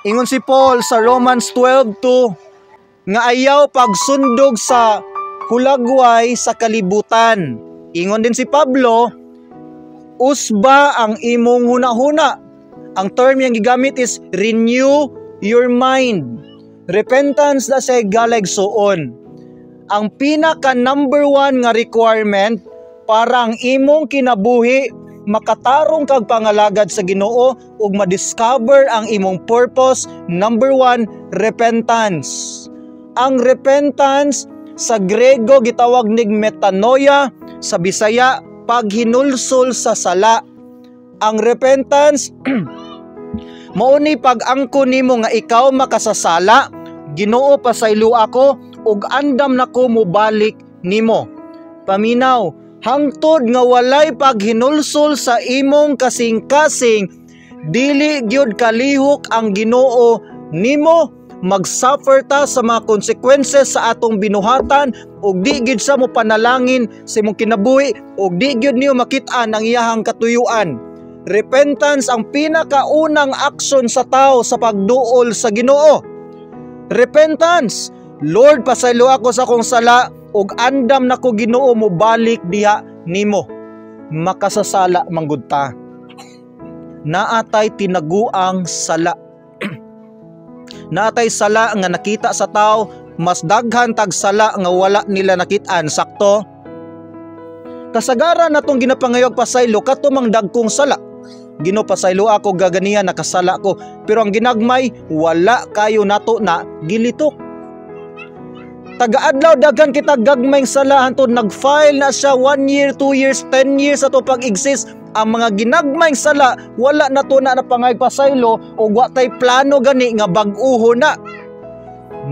Ingon si Paul sa Romans 12:2 nga ayaw pagsundog sa hulagway sa kalibutan. Ingon din si Pablo, usba ang imong hunahuna. Ang term yang gigamit is renew your mind. Repentance na sa galigsoon. Ang pinaka number 1 nga requirement para ang imong kinabuhi makatarong kag pangalagad sa Ginoo ug ma-discover ang imong purpose. Number 1, repentance. Ang repentance sa Grego gitawag nig metanoia, sa Bisaya paghinulsol sa sala. Ang repentance mao ni pag-angko nimo nga ikaw makasasala, Ginoo pasaylo ako ug andam nako mobalik nimo. Paminaw, hangtod nga walay paghinulsol sa imong kasing-kasing, dili gyud kalihok ang Ginoo nimo, mag-suffer ta sa mga consequences sa atong binuhatan ug di gyud sa mo panalangin sa imong kinabuhi ug di gyud niyo makit-an ang iyahang katuyuan. Repentance ang pinakaunang aksyon sa tao sa pagduol sa Ginoo. Repentance, Lord pasaylo ako sa akong sala ug andam nako Ginoo mo balik diha nimo. Makasasala manggud ta. Naatay tinaguang sala. Naatay sala nga nakita sa tao, mas daghan tag sala nga wala nila nakit-an. Sakto? Kasagaran natong ginapangayog pasaylo kato mang dagkong sala. Ginoo pasaylo ako gaganiya nakasala ko, pero ang ginagmay wala kayo nato na gilitok. Taga-adlaw daghan kita gagmayng sala hantod nag-file na siya 1 year, 2 years, 10 years ato pag-exist. Ang mga ginagmayng sala wala nato na napangay pasaylo o watay plano gani nga bag-uho na.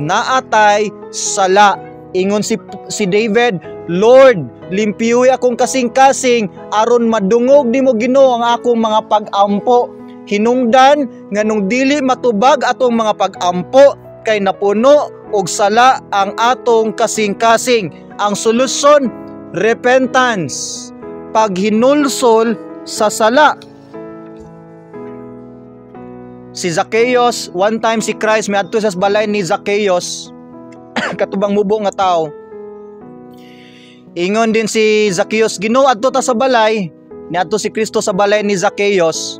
Naatay sala. Ingon si David, Lord, limpiyoy akong kasing-kasing aron madungog nimo Ginoo ang akong mga pag-ampo. Hinungdan nga nung dili matubag atong mga pag-ampo kay napuno og sala ang atong kasing-kasing. Ang solusyon, repentance, paghinulsol sa sala. Si Zacchaeus, one time si Christ miadto sa balay ni Zacchaeus, katubang mubo nga tao. Ingon din si Zacchaeus, Ginoo adto ta sa balay. Niadto si Kristo sa balay ni Zacchaeus.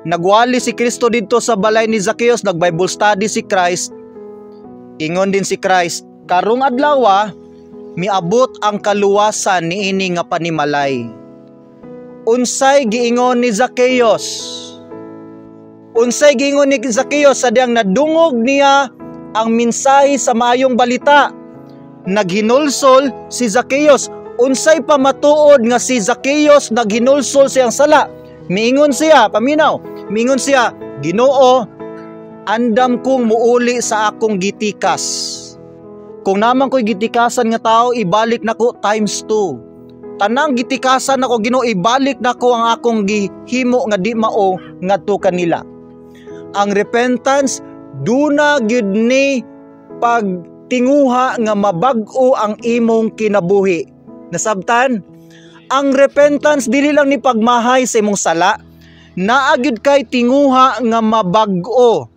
Nagwali si Kristo dito sa balay ni Zacchaeus, nag-Bible study si Christ. Ingon din si Christ, karong adlaw miabot ang kaluwasan niini nga panimalay. Unsay giingon ni Zacchaeus? Unsay giingon ni Zacchaeus sadyang nadungog niya ang mensahe sa maayong balita. Naghinulsol si Zacchaeus. Unsay pamatuod nga si Zacchaeus naghinulsol siyang sala? Miingon siya, paminaw, miingon siya, Ginoo, andam kong muuli sa akong gitikas. Kung naman ko'y gitikasan nga tao, ibalik nako times 2. Tanang gitikasan nako Ginoo, ibalik nako ang akong gihimo nga di mao ngadto kanila. Ang repentance duna gyud ni pagtinguha nga mabag-o ang imong kinabuhi. Nasabtan? Ang repentance dili lang ni pagmahay sa imong sala, naa gyud kay tinguha nga mabag-o.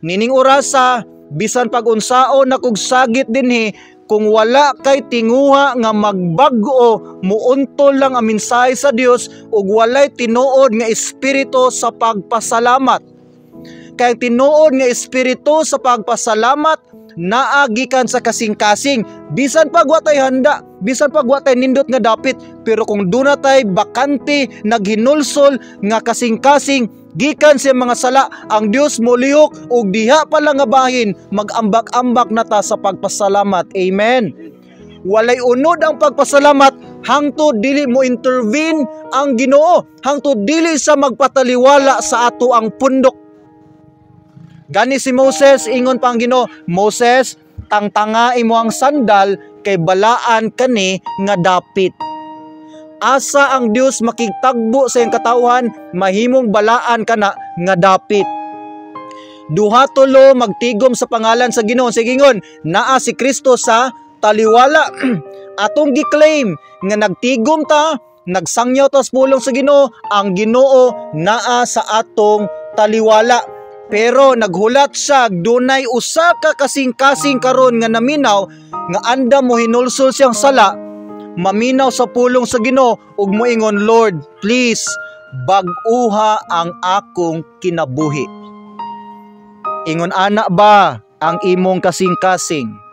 Nining orasa bisan pag-unsaon na kog sagit dinhi, kung wala kay tinguha nga magbag-o, muuntol lang ang mensahe sa Dios ug walay tinuod nga espiritu sa pagpasalamat. Kay tinuod nga espiritu sa pagpasalamat naagikan sa kasing-kasing, bisan pag watay handa, bisan pag watay nindot nga dapit, pero kung duna tay bakante naghinulsol nga kasing-kasing gikan sa mga sala, ang Dios molihok ug diha pa lang nga bahin magambak-ambak na ta sa pagpasalamat. Amen. Walay unod ang pagpasalamat hangtod dili mo intervene ang Ginoo, hangtod dili sa magpataliwala sa ato ang pundok. Gani si Moses, ingon pang Ginoo, Moses, tangtanga imo ang sandal kay balaan kani nga dapit. Asa ang Dios makigtagbo sa iyang katawhan, mahimong balaan kana nga dapit. Duha tulo magtigom sa pangalan sa Ginoo. Sige ingon, naa si Kristo sa taliwala. Atong gi-claim nga nagtigom ta, nagsangyaw ta sa pulong sa Ginoo, ang Ginoo naa sa atong taliwala. Pero naghulat siya, dunay usa ka kasing-kasing karon nga naminaw nga anda mo hinulsol siyang sala, maminaw sa pulong sa Ginoo ug moingon, Lord, please bag-uha ang akong kinabuhi. Ingon ana ba ang imong kasing-kasing?